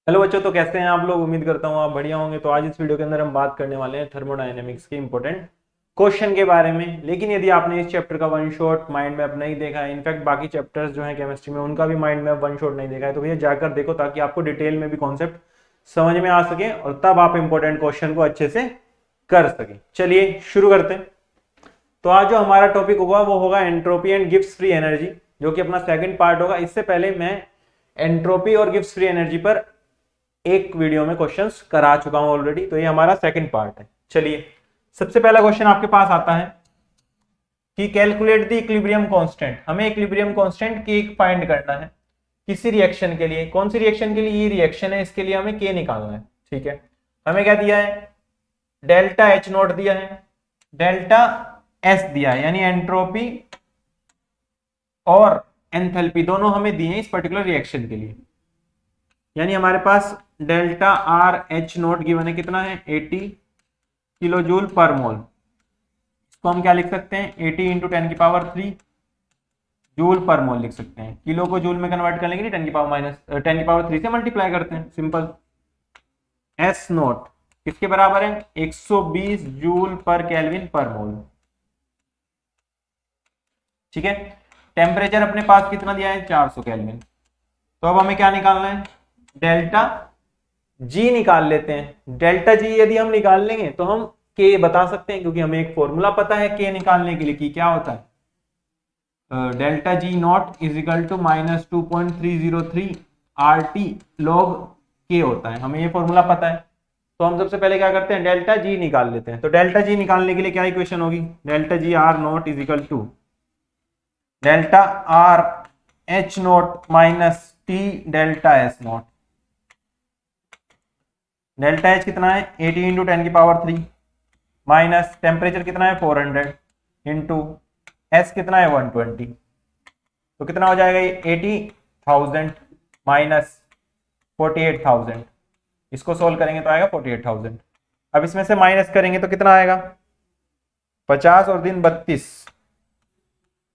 Hello बच्चों, तो कैसे हैं आप लोग। उम्मीद करता हूँ आप बढ़िया होंगे। तो आज इस वीडियो के अंदर हम बात करने वाले हैं थर्मोडायनेमिक्स के इंपॉर्टेंट क्वेश्चन के बारे में। लेकिन यदि आपने इस चैप्टर का वन शॉट माइंड मैप नहीं देखा है, इनफैक्ट बाकी चैप्टर्स जो हैं केमिस्ट्री में उनका भी माइंड मैप वन शॉट नहीं देखा है, तो भैया जाकर देखो ताकि आपको डिटेल में भी कॉन्सेप्ट समझ में आ सके और तब आप इंपॉर्टेंट क्वेश्चन को अच्छे से कर सके। चलिए शुरू करते हैं। तो आज जो हमारा टॉपिक होगा वो होगा entropy and Gibbs free energy, जो कि अपना सेकंड पार्ट होगा। इससे पहले मैं एंट्रोपी और गिब्स फ्री एनर्जी पर एक वीडियो में क्वेश्चंस करा चुका हूं ऑलरेडी, तो ये हमारा सेकंड पार्ट है। चलिए, सबसे पहला क्वेश्चन आपके पास आता है कि कैलकुलेट द इक्विलिब्रियम कांस्टेंट। हमें इक्विलिब्रियम कांस्टेंट के फाइंड करना है किसी रिएक्शन के लिए। कौन सी रिएक्शन के लिए? ये रिएक्शन है, इसके लिए हमें के निकालना है। ठीक है, हमें क्या दिया है? डेल्टा एच नोट दिया है, डेल्टा एस दिया है, यानी एंट्रोपी और एंथैल्पी दोनों हमें दिए हैं इस पर्टिकुलर रिएक्शन के लिए। यानी हमारे पास delta R H naught given है, कितना है? 80 किलो जूल पर मोल। इसको हम क्या लिख सकते हैं? 80 इंटू 10⁻³ जूल पर मोल लिख सकते हैं। किलो को जूल में कन्वर्ट कर लेंगे, 10⁻³ से मल्टीप्लाई करते हैं, सिंपल। एस नोट किसके बराबर है? 120 जूल पर केल्विन पर मोल। ठीक है, टेम्परेचर अपने पास कितना दिया है? 400 केल्विन। तो अब हमें क्या निकालना है? डेल्टा जी निकाल लेते हैं। डेल्टा जी यदि हम निकाल लेंगे तो हम के बता सकते हैं, क्योंकि हमें एक फॉर्मूला पता है के निकालने के लिए कि क्या होता है। Delta G naught is equal to -2.303 R T log K होता है। हमें ये फॉर्मूला पता है, तो हम सबसे पहले क्या करते हैं? डेल्टा जी निकाल लेते हैं। तो डेल्टा जी निकालने के लिए क्या इक्वेशन होगी? Delta G R naught is equal to delta R H naught minus T delta S naught. Delta H कितना है? 80 इंटू 10⁻³ माइनस टेम्परेचर कितना है? 400 इंटू एस कितना है? 120। तो कितना हो जाएगा ये? 80,000 माइनस 48,000। इसको सोल्व करेंगे तो आएगा 48,000। अब इसमें से माइनस करेंगे तो कितना आएगा? 50 और दिन 32,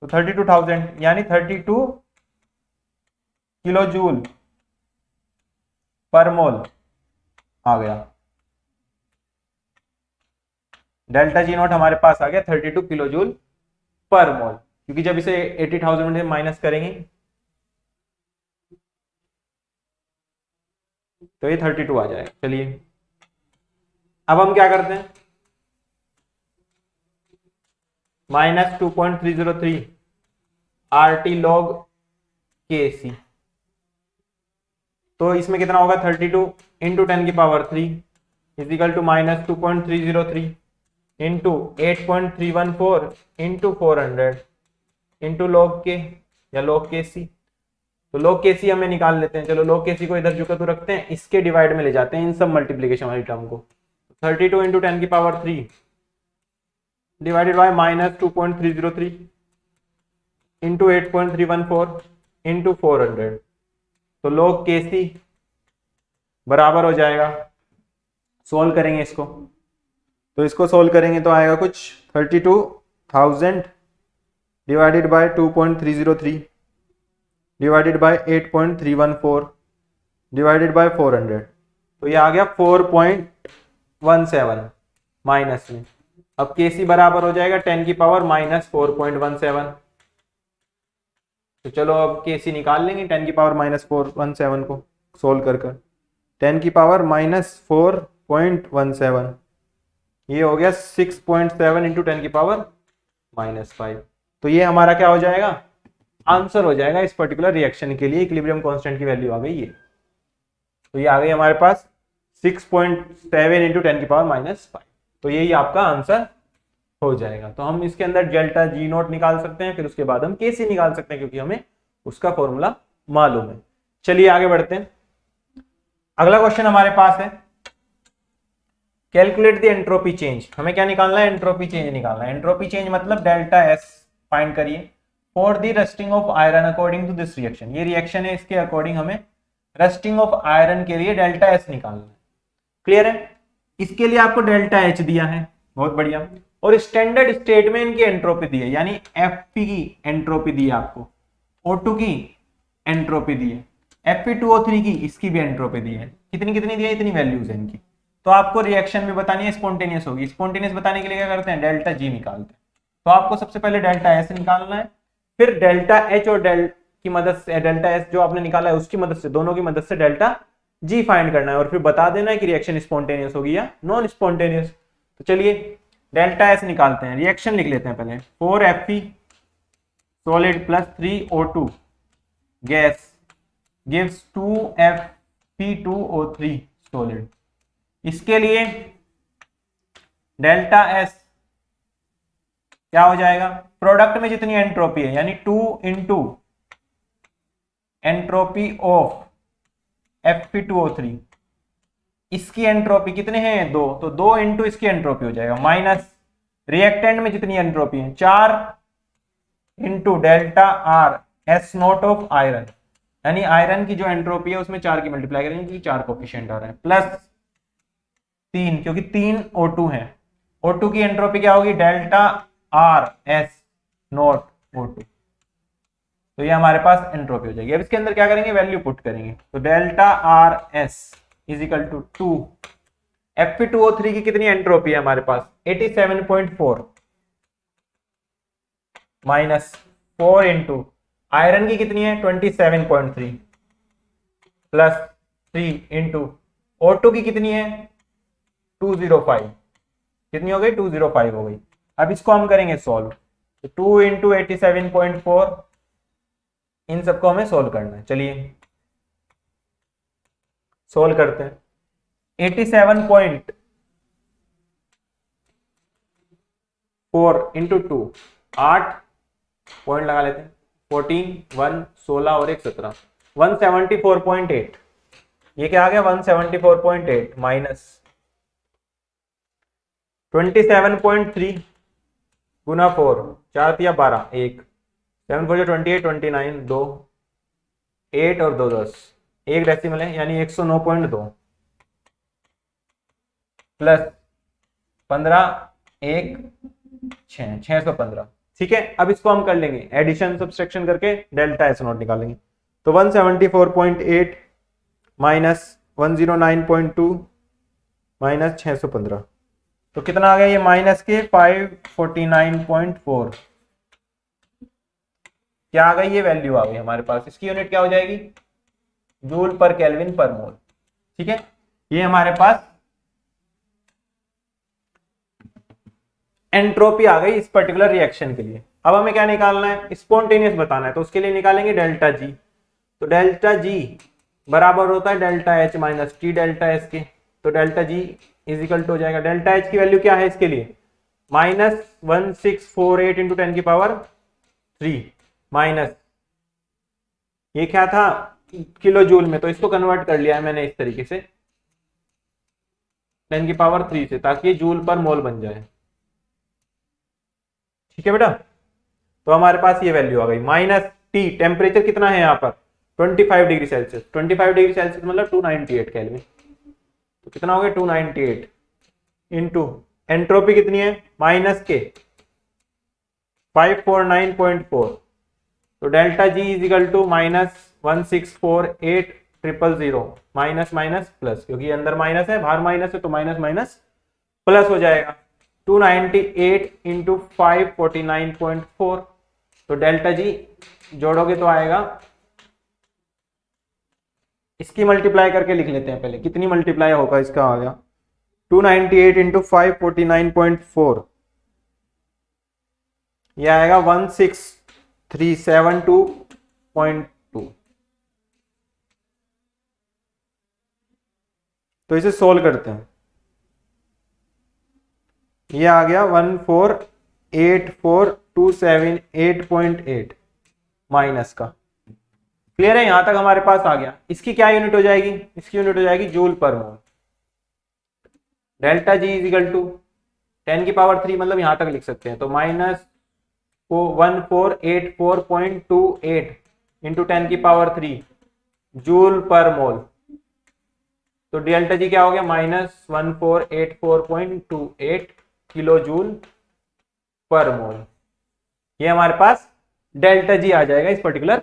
तो 32,000, यानी 32 किलो जूल पर मोल आ गया। डेल्टा जी नॉट हमारे पास आ गया 32 किलो जूल पर मोल, क्योंकि जब इसे 80,000 में माइनस करेंगे तो ये 32 आ जाएगा। चलिए, अब हम क्या करते हैं? -2.303 आर टी लॉग के सी। तो इसमें कितना होगा? 32 into 10⁻³ is equal to -2.303 into 8.314 into 400 into log K या लॉग के सी। तो लॉग के सी हमें निकाल लेते हैं। चलो, लॉग के सी को इधर जो रखते हैं, इसके डिवाइड में ले जाते हैं इन सब मल्टीप्लीकेशन वाली टर्म को। 32 into 10⁻³ divided by -2.303 into 8.314 into 400। तो log के सी बराबर हो जाएगा, सोल्व करेंगे इसको, तो इसको सोल्व करेंगे तो आएगा कुछ 32,000 divided by 2.303 divided by 8.314 divided by 400। तो ये आ गया 4.17 माइनस में। अब के सी बराबर हो जाएगा 10⁻⁻4.17। तो चलो अब के सी निकाल लेंगे 10⁻⁻417 को सोल्व कर 10⁻⁻4.17, ये हो गया 6.7 इंटू 10⁻⁻5। तो ये हमारा क्या हो जाएगा? आंसर हो जाएगा इस पर्टिकुलर रिएक्शन के लिए। इक्विलिब्रियम कांस्टेंट की वैल्यू आ गई ये। तो ये आ गई हमारे पास 6.7 इंटू 10⁻⁻5। तो यही आपका आंसर हो जाएगा। तो हम इसके अंदर डेल्टा जी नॉट निकाल सकते हैं, फिर उसके बाद हम के सी निकाल सकते हैं, क्योंकि हमें उसका फॉर्मूला मालूम है। चलिए आगे बढ़ते हैं। अगला क्वेश्चन हमारे पास है कैलकुलेट द एंट्रोपी चेंज। हमें क्या निकालना है? एंट्रोपी चेंज निकालना है। एंट्रोपी चेंज मतलब डेल्टा एस फाइंड करिए for the rusting of iron according to this reaction. ये रिएक्शन है, इसके अकॉर्डिंग हमें रस्टिंग ऑफ आयरन के लिए डेल्टा एस निकालना है। क्लियर है? इसके लिए आपको डेल्टा एच दिया है, बहुत बढ़िया। और स्टैंडर्ड स्टेट में इनकी एंट्रोपी दी है, यानी एफ पी की एंट्रोपी दी है आपको, O2 की एंट्रोपी दी है। Fe2O3 की इसकी भी एंट्रोपी दी है, कितनी कितनी दी है, इतनी वैल्यूज है इनकी। तो आपको रिएक्शन में बतानी है, स्पॉन्टेनियस होगी। स्पॉन्टेनियस बताने के लिए क्या करते हैं, डेल्टा जी निकालते हैं। तो आपको सबसे पहले डेल्टा एस निकालना है, फिर डेल्टा एच और की मदद से, डेल्टा एस जो आपने निकाला है उसकी मदद से, दोनों की मदद से डेल्टा जी फाइंड करना है, और फिर बता देना है कि रिएक्शन स्पॉन्टेनियस होगी या नॉन स्पॉन्टेनियस। तो चलिए डेल्टा एस निकालते हैं, रिएक्शन लिख लेते हैं पहले। 4Fe solid plus 3O2 gas gives 2Fe2O3 solid. इसके लिए डेल्टा एस क्या हो जाएगा, प्रोडक्ट में जितनी एंट्रोपी है यानी 2 इंटू एंट्रोपी ऑफ Fe2O3, इसकी एंट्रोपी कितने हैं, 2, तो 2 इंटू इसकी एंट्रोपी हो जाएगा, माइनस रिएक्टेंट में जितनी एंट्रोपी है 4 into delta R S not of iron, यानी आयरन की जो एंट्रोपी है उसमें 4 की मल्टीप्लाई करेंगे क्योंकि 4 कोफिशिएंट आ रहे हैं, प्लस 3 क्योंकि 3 O2 है, O2 की एंट्रोपी क्या होगी, delta R S not O2। तो ये हमारे पास एंट्रोपी हो जाएगी। अब इसके अंदर क्या करेंगे, वैल्यू पुट करेंगे। तो delta R S is equal to 2, Fe2O3 की कितनी एंट्रोपी है हमारे पास, 87.4 माइनस 4 इंटू आयरन की कितनी है 27.3 प्लस 3 इंटू O2 की कितनी है 205, कितनी हो गई 205 हो गई। अब इसको हम करेंगे सॉल्व, तो 2 इंटू 87.4, इन सबको हमें सोल्व करना है। चलिए सोल्व करते हैं। 87.4 इंटू 2, 8 पॉइंट लगा लेते हैं, 14, 1, 16 और 1, 17, 174.8। ये क्या आ गया 174.8 माइनस 27.3 गुना 4, 4 या 12, 1, 7 4 28, 29, 2, 8 और 2 10, 1 डेसिमल है यानी 109.2 प्लस 15, 1, 6, 615। ठीक है, अब इसको हम कर लेंगे एडिशन सब्सट्रैक्शन करके डेल्टा एस नॉट निकालेंगे। तो 174.8 माइनस 109.2 माइनस 615, तो कितना आ गया ये माइनस के 549.4। क्या आ गई, ये वैल्यू आ गई हमारे पास। इसकी यूनिट क्या हो जाएगी, जूल पर केल्विन पर मोल। ठीक है, ये हमारे पास एंट्रोपी आ गई इस पर्टिकुलर रिएक्शन के लिए। अब हमें क्या निकालना है, स्पॉन्टेनियस बताना है, तो उसके लिए निकालेंगे डेल्टा जी। तो डेल्टा जी बराबर होता है delta H minus T delta S के। तो delta G is equal to हो जाएगा, डेल्टा एच की वैल्यू क्या है इसके लिए, माइनस 1648 इंटू 10 की पावर 3 माइनस ये क्या था किलो जूल में, तो इसको कन्वर्ट कर लिया है मैंने इस तरीके से 10 की पावर 3 से, ताकि ये जूल पर मोल बन जाए। ठीक है बेटा, तो हमारे पास ये वैल्यू आ गई। माइनस टी, टेम्परेचर कितना है यहाँ पर 25 डिग्री सेल्सियस, 25 डिग्री सेल्सियस मतलब 298 केल्विन, तो कितना हो गया 298 इंटू एंट्रोपी कितनी है माइनस के 549.4, तो delta G is equal to minus 1648000 minus minus plus, क्योंकि अंदर माइनस है बाहर माइनस है तो माइनस माइनस प्लस हो जाएगा। 298 इंटू 549.4, तो डेल्टा जी जोड़ोगे तो आएगा, इसकी मल्टीप्लाई करके लिख लेते हैं पहले, कितनी मल्टीप्लाई होगा इसका, आ गया 298 इंटू 549.4, यह आएगा 16372.2। तो इसे सोल्व करते हैं, ये आ गया 1484278.8 माइनस का। क्लियर है, यहां तक हमारे पास आ गया। इसकी क्या यूनिट हो जाएगी, इसकी यूनिट हो जाएगी joule per mole. Delta G is equal to 10 की पावर 3 मतलब यहां तक लिख सकते हैं, तो माइनस 1484.28 इंटू 10 की पावर 3 जूल पर मोल। तो डेल्टा जी क्या हो गया माइनस 1484.28 किलो जूल पर मोल। ये हमारे पास डेल्टा जी आ जाएगा इस पर्टिकुलर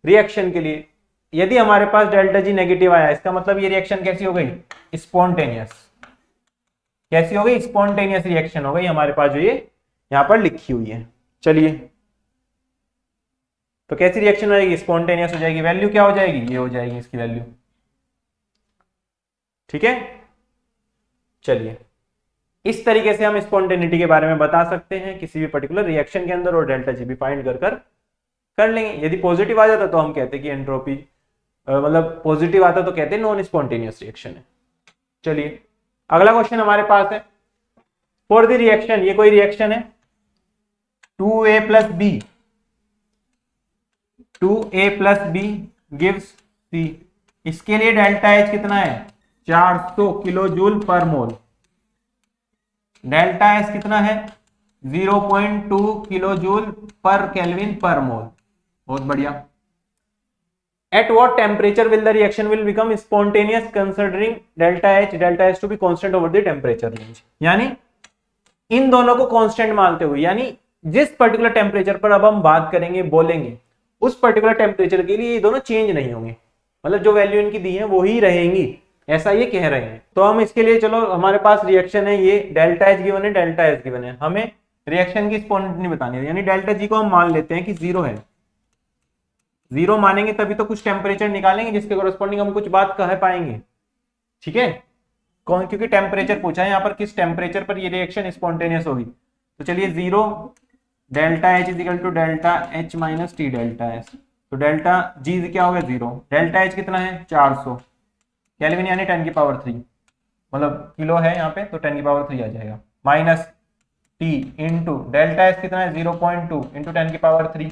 रिएक्शन के लिए। यदि हमारे पास डेल्टा जी नेगेटिव आया, इसका मतलब ये रिएक्शन कैसी हो गई, स्पॉन्टेनियस। कैसी हो गई, स्पॉन्टेनियस रिएक्शन हो गई हमारे पास जो ये यहां पर लिखी हुई है। चलिए, तो कैसी रिएक्शन हो जाएगी, स्पॉन्टेनियस हो जाएगी। वैल्यू क्या हो जाएगी, ये हो जाएगी इसकी वैल्यू। ठीक है, चलिए इस तरीके से हम स्पॉन्टेनिटी के बारे में बता सकते हैं किसी भी पर्टिकुलर रिएक्शन के अंदर, और डेल्टा जी भी फाइंड कर लेंगे। यदि पॉजिटिव आ जाता तो हम कहते कि एंट्रोपी मतलब पॉजिटिव आता तो कहते नॉन स्पॉन्टेनियस रिएक्शन है। चलिए अगला क्वेश्चन हमारे पास है, फॉर द रिएक्शन, ये कोई रिएक्शन है 2a plus B, 2a plus B gives C, इसके लिए डेल्टा H कितना है 400 kilo joule per mole, delta S कितना है 0.2 किलो जूल पर केल्विन पर मोल। बहुत बढ़िया। At what temperature will the reaction will become spontaneous considering delta H to be constant over the temperature range? यानी इन दोनों को कांस्टेंट मानते हुए, यानी जिस पर्टिकुलर टेम्परेचर पर अब हम बात करेंगे बोलेंगे उस पर्टिकुलर टेम्परेचर के लिए ये दोनों चेंज नहीं होंगे, मतलब जो वैल्यू इनकी दी है वो ही रहेंगी, ऐसा ये कह रहे हैं। तो हम इसके लिए चलो हमारे पास रिएक्शन है, ये डेल्टा H गिवन है, डेल्टा S गिवन है, हमें रिएक्शन की स्पॉन्टेनिटी बतानी है, यानी डेल्टा जी को हम मान लेते हैं कि 0 है। 0 मानेंगे तभी तो कुछ टेम्परेचर निकालेंगे जिसके कोरस्पॉन्डिंग हम कुछ बात कह पाएंगे। ठीक है, कौन, क्योंकि टेम्परेचर पूछा है यहाँ पर, किस टेम्परेचर पर ये रिएक्शन स्पॉन्टेनियस होगी। तो चलिए 0 delta H is equal to delta H minus T delta S, तो डेल्टा जी क्या हो गया 0, डेल्टा H कितना है 400 केल्विन यानी 10 की पावर 3, मतलब किलो है यहाँ पे तो 10 की पावर 3 आ जाएगा, minus T into delta S कितना है 0.2 इंटू 10 की पावर 3,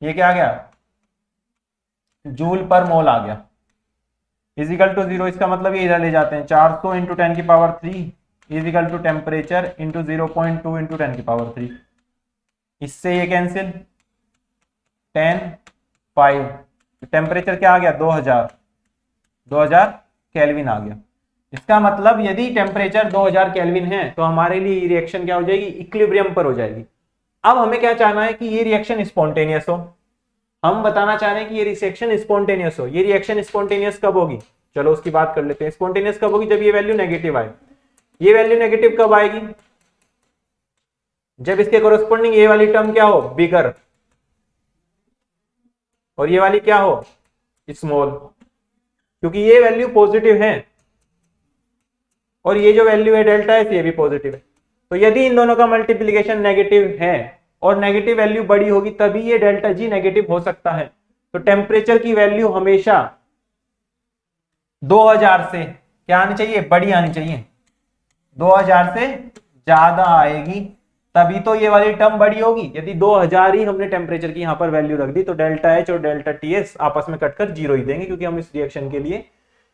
ये क्या आ गया जूल पर मोल आ गया, इजिकल टू 0, इसका मतलब ये इधर ले जाते हैं 400 इंटू 10 की power 3 is equal to temperature into 0.2 into 10 की पावर 3, इससे ये कैंसिल 10 5, टेम्परेचर क्या आ गया 2000 केल्विन आ गया। इसका मतलब यदि टेम्परेचर 2000 केल्विन है तो हमारे लिए रिएक्शन क्या हो जाएगी, इक्विलिब्रियम पर हो जाएगी। अब हमें क्या चाहना है कि ये रिएक्शन स्पॉन्टेनियस हो, हम बताना चाह रहे हैं कि ये रिएक्शन स्पॉन्टेनियस हो। ये रिएक्शन स्पॉन्टेनियस कब होगी, चलो उसकी बात कर लेते हैं। स्पॉन्टेनियस कब होगी, जब ये वैल्यू नेगेटिव आए। ये वैल्यू नेगेटिव कब आएगी, जब इसके कोरस्पॉन्डिंग ये वाली टर्म क्या हो बिगर, और ये वाली क्या हो स्मॉल, क्योंकि ये वैल्यू पॉजिटिव है और ये जो वैल्यू है डेल्टा है ये भी पॉजिटिव है। तो यदि इन दोनों का मल्टीप्लीकेशन नेगेटिव है और नेगेटिव वैल्यू बड़ी होगी तभी ये डेल्टा जी नेगेटिव हो सकता है। तो टेम्परेचर की वैल्यू हमेशा 2000 से क्या आनी चाहिए, बड़ी आनी चाहिए, 2000 से ज्यादा आएगी तभी तो ये वाली टर्म बड़ी होगी। यदि 2000 ही हमने टेम्परेचर की यहां पर वैल्यू रख दी तो डेल्टा एच और डेल्टा टी एस आपस में कटकर 0 ही देंगे, क्योंकि हम इस रिएक्शन के लिए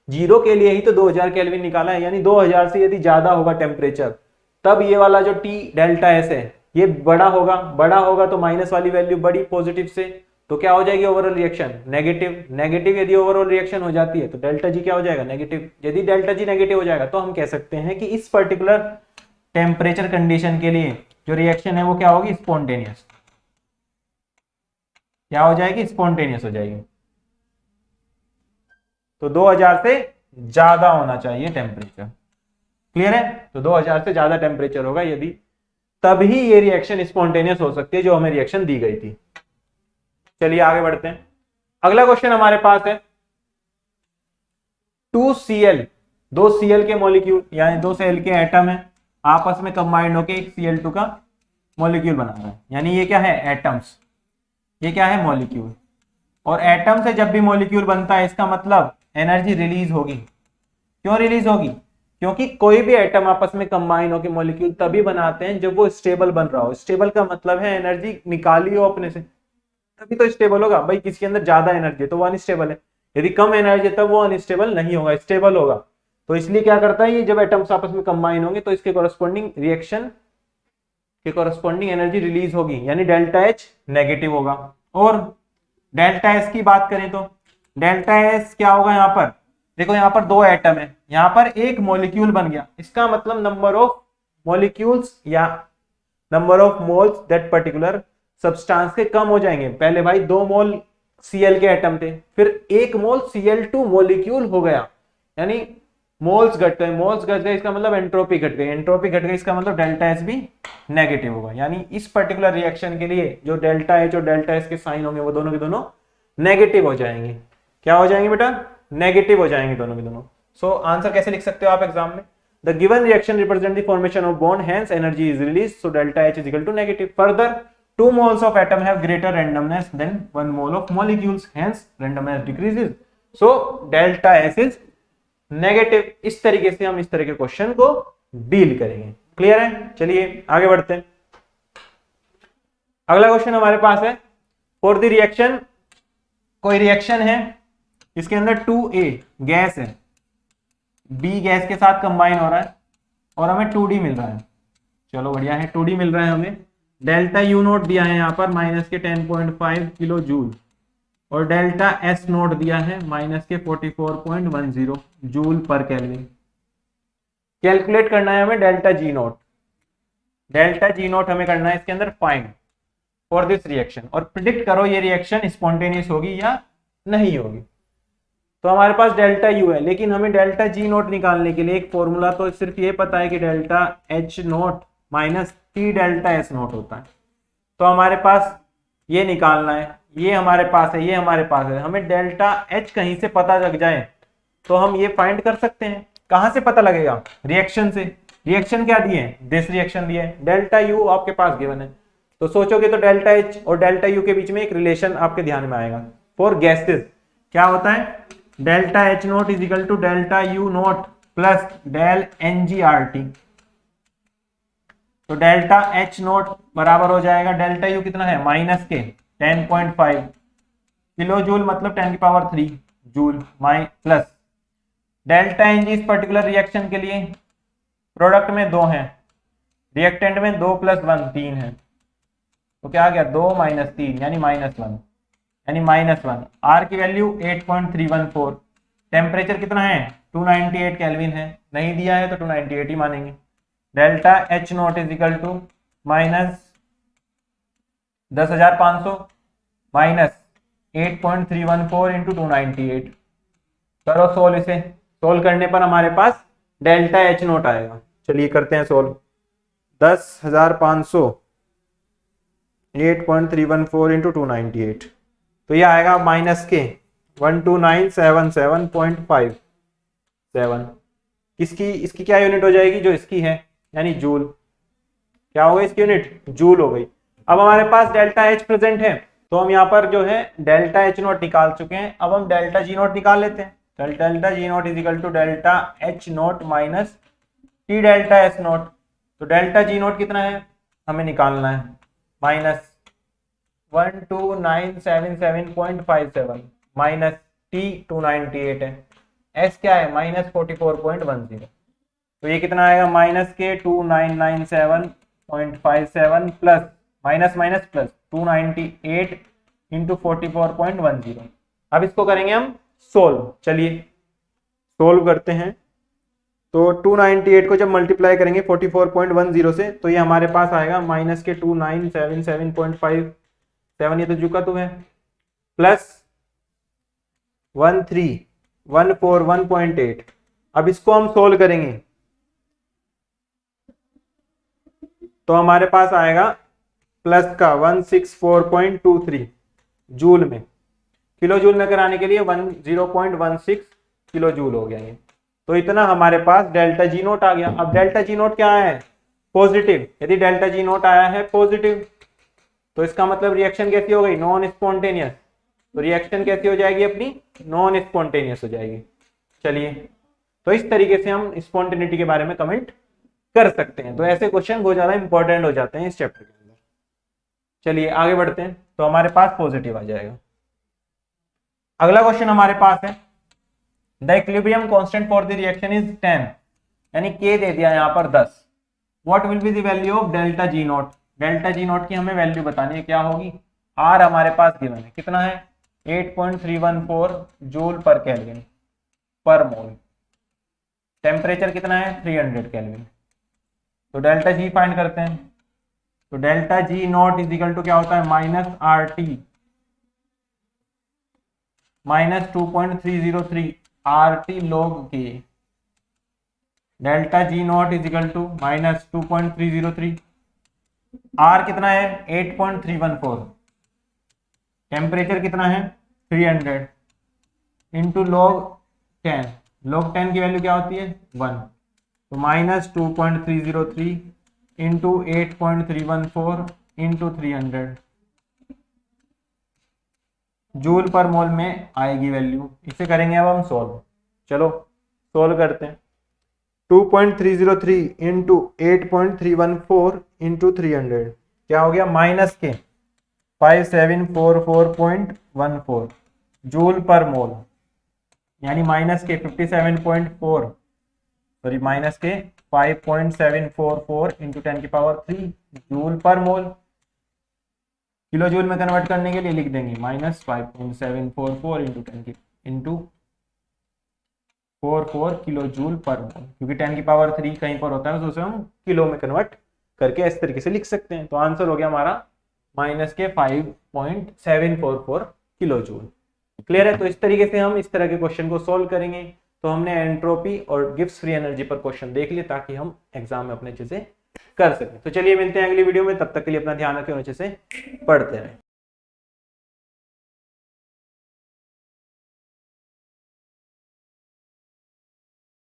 0 के लिए ही तो 2000 केल्विन निकाला है। यानी 2000 से यदि ज्यादा होगा टेम्परेचर तब ये वाला जो टी डेल्टा एस है ये बड़ा होगा तो माइनस वाली वैल्यू बड़ी पॉजिटिव से, तो क्या हो जाएगी ओवरऑल रिएक्शन नेगेटिव यदि ओवरऑल रिएक्शन हो जाती है तो डेल्टा जी क्या हो जाएगा नेगेटिव। यदि डेल्टा जी नेगेटिव हो जाएगा तो हम कह सकते हैं कि इस पर्टिकुलर टेम्परेचर कंडीशन के लिए जो रिएक्शन है वो क्या होगी स्पॉन्टेनियस, क्या हो जाएगी स्पॉन्टेनियस हो जाएगी। तो 2000 से ज्यादा होना चाहिए टेम्परेचर, क्लियर है। तो 2000 से ज्यादा टेम्परेचर होगा यदि, तभी ये रिएक्शन स्पॉन्टेनियस हो सकती है जो हमें रिएक्शन दी गई थी। चलिए आगे बढ़ते हैं। अगला क्वेश्चन हमारे पास है 2Cl, दो Cl के मॉलिक्यूल यानी दो Cl के एटम है आपस में कंबाइंड होकर एक Cl2 का मॉलिक्यूल बना रहा है। यानी ये क्या है एटम्स, ये क्या है मॉलिक्यूल, और एटम से जब भी मॉलिक्यूल बनता है इसका मतलब एनर्जी रिलीज होगी। क्यों रिलीज होगी, क्योंकि कोई भी एटम आपस में कंबाइन होकर मॉलिक्यूल तभी बनाते हैं जब वो स्टेबल बन रहा हो। स्टेबल का मतलब है एनर्जी निकाली हो अपने से तभी तो स्टेबल होगा। भाई किसी के अंदर ज्यादा एनर्जी है तो वो अनस्टेबल है, यदि कम एनर्जी है तब वो अनस्टेबल नहीं होगा, स्टेबल होगा। तो इसलिए क्या करता है ये जब एटम्स आपस में कंबाइन होंगे तो इसके कोरस्पॉन्डिंग रिएक्शन के कोरस्पॉन्डिंग एनर्जी रिलीज होगी, यानी डेल्टा एच नेगेटिव होगा। और डेल्टा एस की बात करें तो डेल्टा एस क्या होगा, यहाँ पर देखो यहाँ पर दो एटम है, यहाँ पर एक मॉलिक्यूल बन गया, इसका मतलब नंबर ऑफ मॉलिक्यूल्स या number of moles that particular substance के कम हो जाएंगे। पहले भाई 2 मोल Cl के एटम थे, फिर 1 मोल Cl2 मॉलिक्यूल हो गया, यानी मोल्स घट गए, मोल्स घट गए इसका मतलब एंट्रोपी घट गई, एंट्रोपी घट गई इसका मतलब डेल्टा एस भी नेगेटिव होगा, यानी इस पर्टिकुलर रिएक्शन के लिए जो डेल्टा एच और डेल्टा एस के साइन होंगे वो दोनों के दोनों नेगेटिव हो जाएंगे। क्या हो जाएंगे बेटा? नेगेटिव हो जाएंगे दोनों के दोनों। सो आंसर कैसे लिख सकते हो आप एग्जाम में? The given reaction represent the formation of bond, hence energy is release, so delta H is equal to negative. Further 2 moles of atom have greater randomness than 1 mole of molecules, hence randomness decreases, so delta S is negative. इस तरीके से हम इस तरह के question को deal करेंगे। Clear है? चलिए आगे बढ़ते हैं। अगला क्वेश्चन हमारे पास है, फॉर द रिएक्शन, कोई रिएक्शन है इसके अंदर 2A गैस है, B गैस के साथ कंबाइन हो रहा है और हमें 2D मिल रहा है। चलो बढ़िया है, 2D मिल रहा है हमें। डेल्टा यू नोट दिया है यहाँ पर माइनस के 10.5 किलो जूल और डेल्टा एस नोट दिया है माइनस के 44.10 जूल पर केल्विन। कैलकुलेट करना है हमें delta G note, delta G note हमें करना है इसके अंदर फाइंड फॉर दिस रिएक्शन, और प्रिडिक्ट करो ये रिएक्शन स्पॉन्टेनियस होगी या नहीं होगी। तो हमारे पास डेल्टा यू है, लेकिन हमें डेल्टा जी नोट निकालने के लिए एक फॉर्मूला तो सिर्फ ये पता है कि delta H naught minus T delta S note होता है। तो हमारे पास ये निकालना है, ये हमारे पास है, ये हमारे पास है। हमें डेल्टा एच कहीं से पता लग जाए तो हम ये फाइंड कर सकते हैं। कहां से पता लगेगा? रिएक्शन से। रिएक्शन क्या दिए हैं? दिस रिएक्शन दिए है, डेल्टा यू आपके पास गिवन है। तो सोचोगे तो डेल्टा एच और डेल्टा यू के बीच में एक रिलेशन आपके ध्यान में आएगा। फॉर गैसेस क्या होता है? Delta H naught is equal to delta U naught plus del N G R T. तो डेल्टा एच नोट बराबर हो जाएगा, डेल्टा यू कितना है? माइनस के 10.5 किलो जूल, मतलब 10 की पावर 3 जूल, माइ प्लस डेल्टा एन जी। इस पर्टिकुलर रिएक्शन के लिए प्रोडक्ट में 2 है, रिएक्टेंट में 2 + 1 3 है, तो क्या आ गया? 2 - 3 यानी -1, यानी -1। आर की वैल्यू 8.314, टेम्परेचर कितना है? 298 केल्विन है, नहीं दिया है तो 298 ही मानेंगे। Delta H naught is equal to minus 10,500 minus 8.314 into 298। करो सोल्व, इसे सोल्व करने पर हमारे पास डेल्टा एच नोट आएगा। चलिए करते हैं सोल्व। 10,500 8.314 इंटू 298, तो ये आएगा माइनस के 12977.57। इसकी क्या यूनिट हो जाएगी? जो इसकी है, यानी जूल। क्या हो गई इसकी यूनिट? जूल हो गई। अब हमारे पास डेल्टा एच प्रेजेंट है, तो हम यहाँ पर जो है डेल्टा एच नोट निकाल चुके हैं। अब हम डेल्टा जी नोट निकाल लेते हैं। Delta G naught is equal to delta H naught minus T delta S naught. तो डेल्टा जी नोट कितना है हमें निकालना है? माइनस 12977.57 माइनस टी 298 है, एस क्या है? माइनस 44.10। तो ये कितना आएगा? माइनस के 2997.57 plus minus minus plus 298 into 44.10। अब इसको करेंगे हम सोल्व। चलिए सोल्व करते हैं। तो 298 को जब मल्टीप्लाई करेंगे 44.10 से, तो ये हमारे पास आएगा माइनस के 2977.57, ये तो जुका तो है, प्लस 13141.8। अब इसको हम सोल्व करेंगे तो हमारे पास आएगा प्लस का 164.23 जूल में। किलो जूल में कराने के लिए 0.16 किलो जूल हो गया ये। तो इतना हमारे पास डेल्टा जी नोट आ गया। अब डेल्टा जी नोट क्या है? पॉजिटिव। यदि डेल्टा जी नोट आया है पॉजिटिव, तो इसका मतलब रिएक्शन कैसी हो गई? Non spontaneous. तो रिएक्शन कैसी हो जाएगी अपनी? नॉन स्पॉन्टेनियस हो जाएगी। चलिए, तो इस तरीके से हम स्पॉन्टेनिटी के बारे में कमेंट कर सकते हैं। तो ऐसे क्वेश्चन बहुत ज्यादा इंपॉर्टेंट हो जाते हैं इस चैप्टर के अंदर। चलिए आगे बढ़ते हैं। तो हमारे पास पॉजिटिव आ जाएगा। अगला क्वेश्चन हमारे पास है, the equilibrium constant for the reaction is 10, यानी के दे दिया यहाँ पर 10। What will be the value of delta G note? Delta G note की हमें वैल्यू बतानी है, क्या होगी? आर हमारे पास गिवन है, कितना है? 8.314 जूल पर केल्विन पर मोल। टेम्परेचर कितना है? 300 केल्विन। तो डेल्टा जी फाइंड करते हैं। तो delta G naught is equal to क्या होता है? Minus R T -2.303 RT log K, delta G naught is equal to -2.303, R कितना है 8.314, टेम्परेचर कितना है 300 इंटू log 10, log 10 की वैल्यू क्या होती है 1, तो -2.303 इंटू 8.314 इंटू 300 जूल पर मोल में आएगी वैल्यू। इसे करेंगे अब हम सॉल्व। चलो सॉल्व करते हैं। 2.303 इंटू 8.314 इंटू 300 क्या हो गया माइनस के 5744.14 जूल पर मोल, यानी माइनस के 57.4 सॉरी माइनस के 5.744 इंटू 10 की पावर 3 जूल पर मोल। किलो जूल में कन्वर्ट करने के लिए लिख देंगे -5.744 इंटू 10 की इंटू 44 किलो जूल पर मोल, क्योंकि 10 की पावर 3 कहीं पर होता है तो उसे हम किलो में कन्वर्ट करके इस तरीके से लिख सकते हैं। तो आंसर हो गया हमारा माइनस के 5.744 किलो जूल। क्लियर है? तो इस तरीके से हम इस तरह के क्वेश्चन को सोल्व करेंगे। तो हमने एंट्रोपी और गिब्स फ्री एनर्जी पर क्वेश्चन देख लिए ताकि हम एग्जाम में अपने चीजें कर सकें। तो चलिए मिलते हैं अगली वीडियो में, तब तक के लिए अपना ध्यान रखें और अच्छे से पढ़ते रहें।